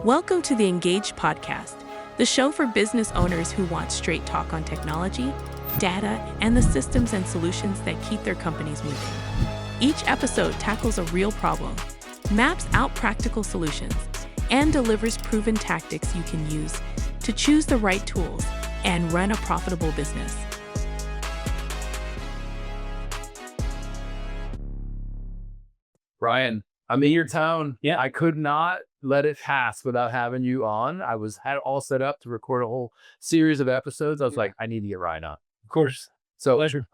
Welcome to the Ingaged podcast, the show for business owners who want straight talk on technology, data, and the systems and solutions that keep their companies moving. Each episode tackles a real problem, maps out practical solutions, and delivers proven tactics you can use to choose the right tools and run a profitable business. Brian, I'm in your town. Yeah. I could not let it pass without having you on. I had it all set up to record a whole series of episodes. I was like, I need to get Ryan on. Of course. So, Pleasure.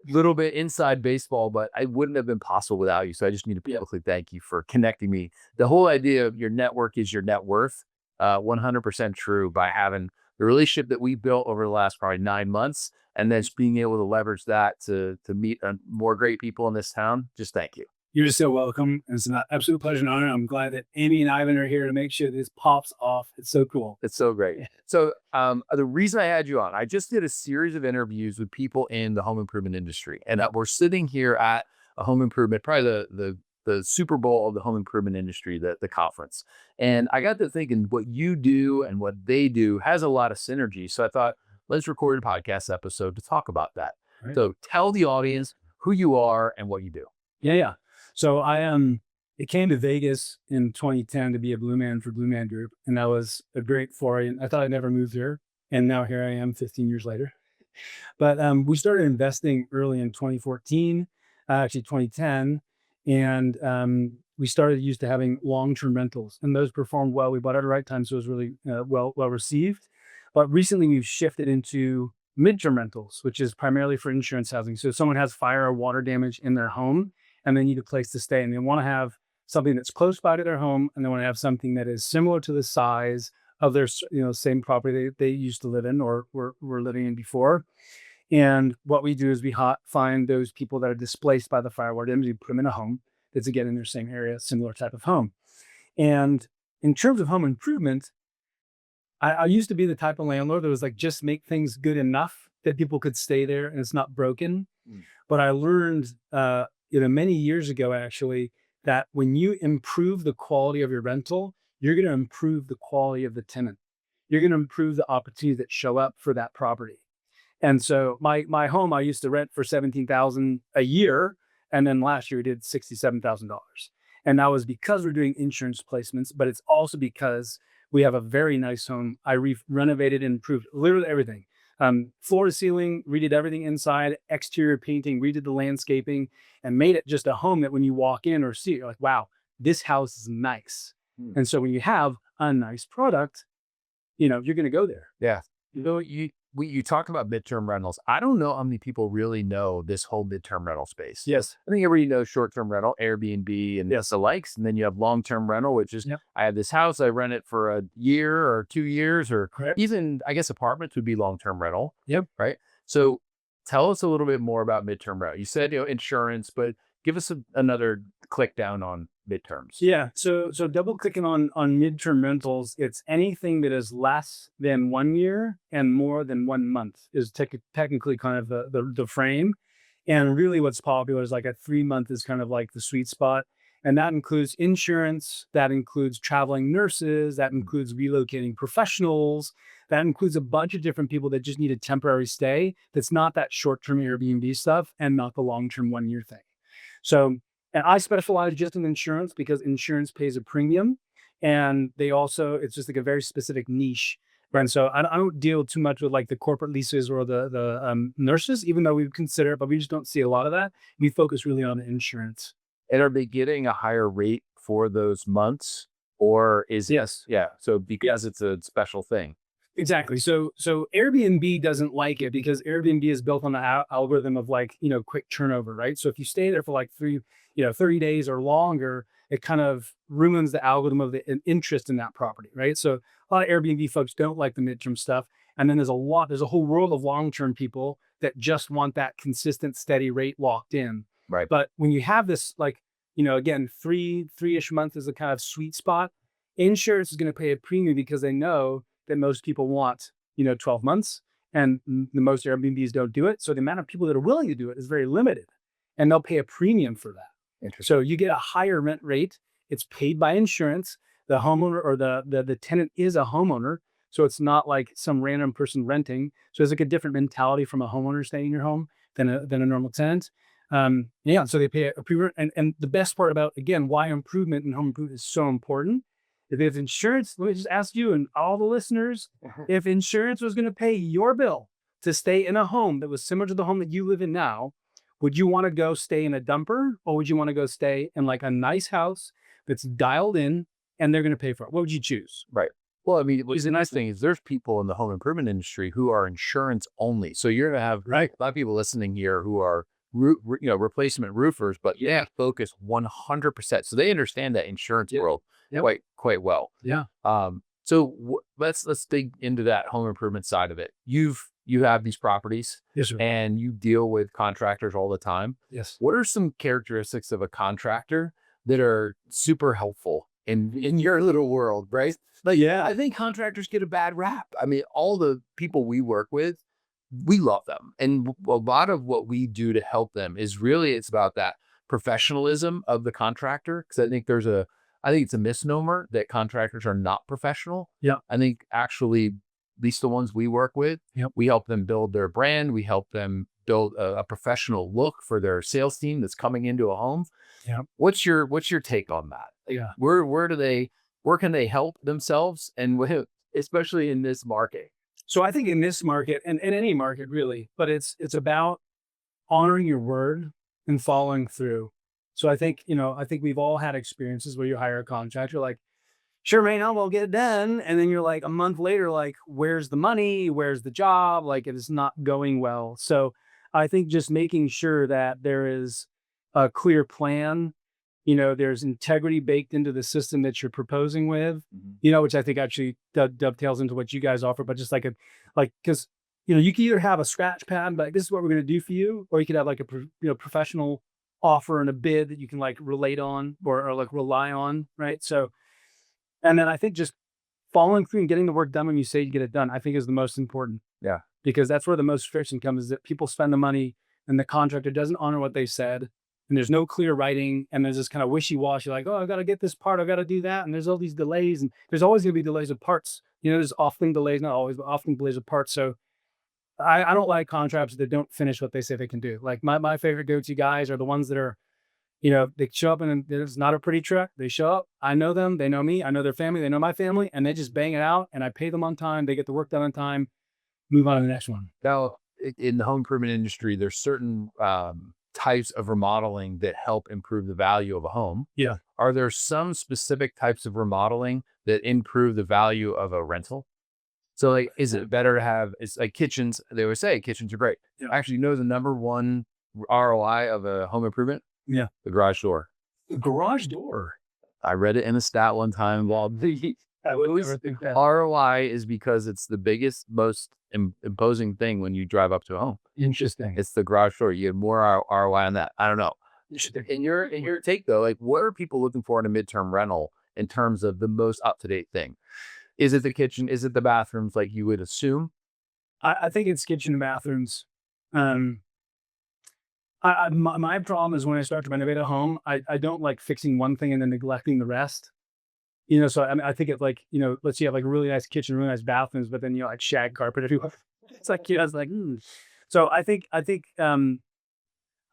Little bit inside baseball, but it wouldn't have been possible without you. So I just need to publicly thank you for connecting me. The whole idea of your network is your net worth, 100% true, by having the relationship that we built over the last probably 9 months, and then just being able to leverage that to meet more great people in this town. Just thank you. You're so welcome. It's an absolute pleasure and honor. I'm glad that Amy and Ivan are here to make sure this pops off. It's so cool. It's so great. So the reason I had you on, I just did a series of interviews with people in the home improvement industry, and we're sitting here at a home improvement, probably the Super Bowl of the home improvement industry, the conference. And I got to thinking, what you do and what they do has a lot of synergy. So I thought, let's record a podcast episode to talk about that. Right. So tell the audience who you are and what you do. Yeah. So I came to Vegas in 2010 to be a Blue Man for Blue Man Group, and that was a great foray. And I thought I'd never moved here, and now here I am 15 years later. But we started investing early in 2014, actually 2010, and we started used to having long-term rentals, and those performed well. We bought at the right time, so it was really well received. But recently we've shifted into midterm rentals, which is primarily for insurance housing. So if someone has fire or water damage in their home and they need a place to stay, and they want to have something that's close by to their home, and they want to have something that is similar to the size of their same property they used to live in or were living in before. And what we do is we find those people that are displaced by the fire water damage, we put them in a home that's again in their same area, similar type of home. And in terms of home improvement, I used to be the type of landlord that was like, just make things good enough that people could stay there and it's not broken. But I learned many years ago, actually, that when you improve the quality of your rental, you're going to improve the quality of the tenant. You're going to improve the opportunities that show up for that property. And so my home, I used to rent for $17,000 a year. And then last year we did $67,000. And that was because we're doing insurance placements, but it's also because we have a very nice home. I renovated and improved literally everything. Floor to ceiling, redid everything inside, exterior painting, redid the landscaping, and made it just a home that when you walk in or see it, you're like, wow, this house is nice. And so when you have a nice product, you're going to go there. Yeah. You talk about midterm rentals. I don't know how many people really know this whole midterm rental space. Yes. I think everybody knows short-term rental, Airbnb and the likes. And then you have long-term rental, which is, I have this house, I rent it for a year or 2 years, or even, I guess, apartments would be long-term rental. Yep. Right. So tell us a little bit more about midterm rental. You said, insurance, but give us another click down on midterms. Yeah. So double clicking on midterm rentals, it's anything that is less than 1 year and more than 1 month is technically kind of the frame. And really what's popular is like a 3 month is kind of like the sweet spot. And that includes insurance, that includes traveling nurses, that includes relocating professionals, that includes a bunch of different people that just need a temporary stay. That's not that short-term Airbnb stuff and not the long-term 1 year thing. So, and I specialize just in insurance because insurance pays a premium, and it's just like a very specific niche. And so I don't deal too much with like the corporate leases or the nurses, even though we consider it, but we just don't see a lot of that. We focus really on the insurance. And are they getting a higher rate for those months, or is Yes. Yeah. So because it's a special thing. Exactly. So Airbnb doesn't like it because Airbnb is built on the algorithm of like, quick turnover, right? So if you stay there for like 30 days or longer, it kind of ruins the algorithm of the interest in that property, right? So a lot of Airbnb folks don't like the midterm stuff. And then there's a whole world of long-term people that just want that consistent, steady rate locked in. Right. But when you have this, like, again, three-ish months is a kind of sweet spot, insurance is going to pay a premium because they know that most people want, 12 months, and the most Airbnbs don't do it. So the amount of people that are willing to do it is very limited, and they'll pay a premium for that. Interesting. So you get a higher rent rate. It's paid by insurance. the homeowner or the tenant is a homeowner. So it's not like some random person renting. So it's like a different mentality from a homeowner staying in your home than a normal tenant. Yeah, so they pay a pre and the best part about, again, why improvement and home improvement is so important. If insurance, let me just ask you and all the listeners, if insurance was going to pay your bill to stay in a home that was similar to the home that you live in now, would you want to go stay in a dumper, or would you want to go stay in like a nice house that's dialed in and they're going to pay for it? What would you choose? Right. Well, I mean, what's the nice thing is there's people in the home improvement industry who are insurance only. So you're going to have Right. a lot of people listening here who are replacement roofers, but they focus 100%. So they understand that insurance world quite well. Yeah. So let's dig into that home improvement side of it. You have these properties, Yes, sir. and you deal with contractors all the time. Yes. What are some characteristics of a contractor that are super helpful in your little world, right? Like, I think contractors get a bad rap. I mean, all the people we work with, we love them. And a lot of what we do to help them is really, it's about that professionalism of the contractor. Cause I think it's a misnomer that contractors are not professional. Yeah. I think actually, at least the ones we work with, we help them build their brand. We help them build a professional look for their sales team that's coming into a home. Yeah. What's your take on that? Yeah. Where can they help themselves, and especially in this market? So I think in this market and in any market really, but it's about honoring your word and following through. So I think we've all had experiences where you hire a contractor, like, sure, man, I'll get it done. And then you're like a month later, like, where's the money? Where's the job? Like, it is not going well. So I think just making sure that there is a clear plan, there's integrity baked into the system that you're proposing with, which I think actually dovetails into what you guys offer, but just because, you can either have a scratch pad, like, this is what we're going to do for you, or you could have like a professional offer and a bid that you can like relate on or like rely on. Right. So, and then I think just following through and getting the work done when you say you get it done, I think is the most important. Yeah. Because that's where the most friction comes, is that people spend the money and the contractor doesn't honor what they said. And there's no clear writing, and there's this kind of wishy-washy, like, oh, I got to get this part, I got to do that. And there's all these delays, and there's always going to be delays of parts. There's often delays, not always, but often delays of parts. So I don't like contractors that don't finish what they say they can do. Like my favorite go-to guys are the ones that are, they show up and it's not a pretty truck. They show up, I know them, they know me, I know their family, they know my family, and they just bang it out, and I pay them on time. They get the work done on time, move on to the next one. Now, in the home improvement industry, there's certain types of remodeling that help improve the value of a home. Yeah. Are there some specific types of remodeling that improve the value of a rental? So like, is it better to have, it's like kitchens, they always say kitchens are great. Yeah. Actually, the number one ROI of a home improvement? Yeah. The garage door. The garage door. I read it in a stat one time. Well, I would never think that. ROI is because it's the biggest, most imposing thing when you drive up to a home. Interesting. It's the garage door. You get more ROI on that. I don't know. In your take though, like, what are people looking for in a midterm rental in terms of the most up-to-date thing? Is it the kitchen? Is it the bathrooms, like you would assume? I think it's kitchen and bathrooms. My problem is when I start to renovate a home, I don't like fixing one thing and then neglecting the rest. So I mean, I think it's like, let's say you have like a really nice kitchen, really nice bathrooms, but then like shag carpet everywhere. It's like, it's like, So I think, I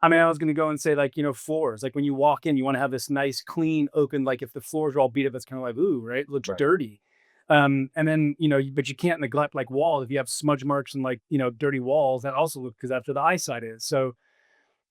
was going to go and say, like, floors, like when you walk in, you want to have this nice, clean, open, like if the floors are all beat up, it's kind of like, ooh, right. It looks dirty. And then, but you can't neglect like walls. If you have smudge marks and like, dirty walls, that also look, because that's where the eyesight is. So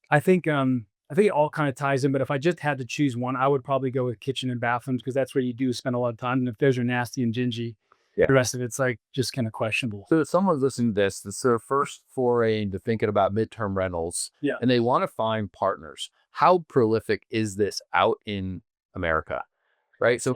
I think it all kind of ties in, but if I just had to choose one, I would probably go with kitchen and bathrooms, because that's where you do spend a lot of time. And if those are nasty and dingy, the rest of it's like just kind of questionable. So if someone's listening to this, it's their first foray into thinking about midterm rentals, and they want to find partners. How prolific is this out in America? Right. So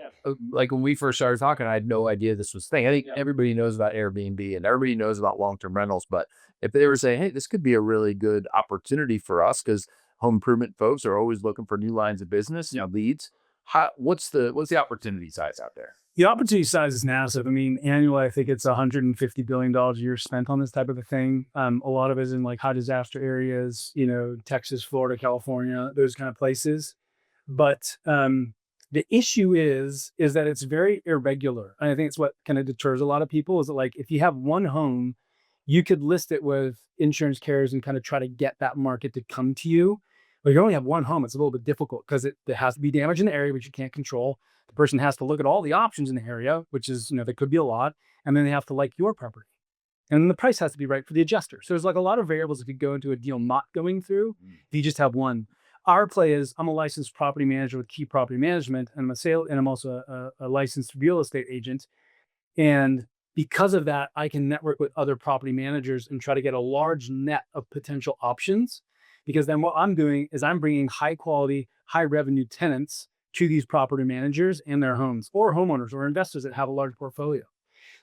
like when we first started talking, I had no idea this was a thing. I think everybody knows about Airbnb and everybody knows about long-term rentals. But if they were saying, hey, this could be a really good opportunity for us, because home improvement folks are always looking for new lines of business, leads. What's the opportunity size out there? The opportunity size is massive. I mean, annually, I think it's $150 billion a year spent on this type of a thing. A lot of it is in like high disaster areas, Texas, Florida, California, those kind of places. But The issue is that it's very irregular. And I think it's what kind of deters a lot of people is that, like, if you have one home, you could list it with insurance carriers and kind of try to get that market to come to you. But you only have one home, it's a little bit difficult because there has to be damage in the area, which you can't control. The person has to look at all the options in the area, which is, there could be a lot. And then they have to like your property. And then the price has to be right for the adjuster. So there's like a lot of variables if you go into a deal not going through, if you just have one. Our play is I'm a licensed property manager with Key Property Management, and I'm also a licensed real estate agent. And because of that, I can network with other property managers and try to get a large net of potential options. Because then what I'm doing is I'm bringing high quality, high revenue tenants to these property managers and their homes, or homeowners or investors that have a large portfolio.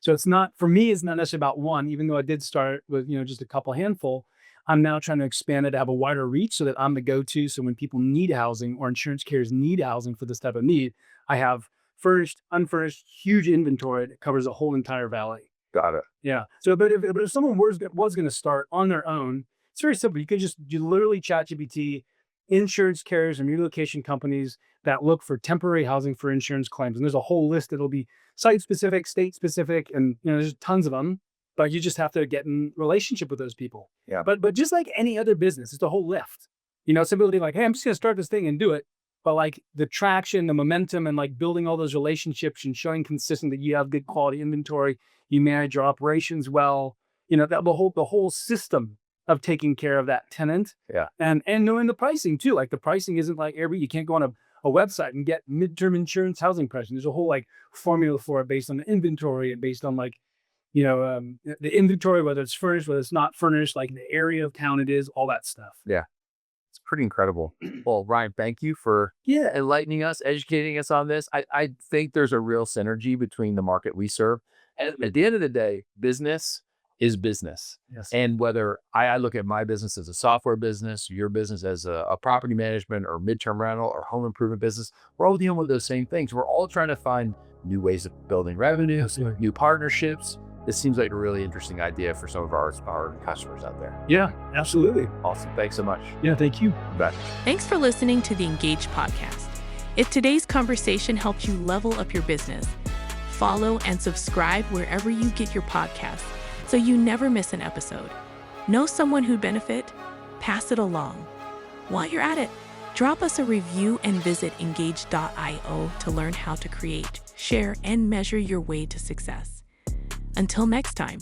So it's not, for me, it's not necessarily about one, even though I did start with, just a couple handful. I'm now trying to expand it to have a wider reach so that I'm the go-to. So when people need housing or insurance carriers need housing for this type of need, I have furnished, unfurnished, huge inventory that covers a whole entire valley. Got it. Yeah. So, but if someone was going to start on their own, it's very simple. You literally ChatGPT insurance carriers and relocation companies that look for temporary housing for insurance claims. And there's a whole list that'll be site specific, state specific, and there's tons of them. But you just have to get in relationship with those people. Yeah. But just like any other business, it's a whole lift. Some people be like, hey, I'm just gonna start this thing and do it. But like the traction, the momentum, and like building all those relationships and showing consistent that you have good quality inventory, you manage your operations well, the whole system of taking care of that tenant. Yeah. And knowing the pricing too. Like the pricing isn't like you can't go on a website and get midterm insurance housing pricing. There's a whole like formula for it based on the inventory and based on like, the inventory, whether it's furnished, whether it's not furnished, like the area of town it is, all that stuff. Yeah. It's pretty incredible. Well, Ryan, thank you for enlightening us, educating us on this. I think there's a real synergy between the market we serve. And at the end of the day, business is business. Yes. And whether I look at my business as a software business, your business as a property management or midterm rental or home improvement business, we're all dealing with those same things. We're all trying to find new ways of building revenue, Absolutely. new partnerships. This seems like a really interesting idea for some of our customers out there. Yeah, absolutely. Awesome. Thanks so much. Yeah, thank you. You bet. Thanks for listening to the Ingaged podcast. If today's conversation helped you level up your business, follow and subscribe wherever you get your podcasts so you never miss an episode. Know someone who'd benefit? Pass it along. While you're at it, drop us a review and visit engaged.io to learn how to create, share, and measure your way to success. Until next time.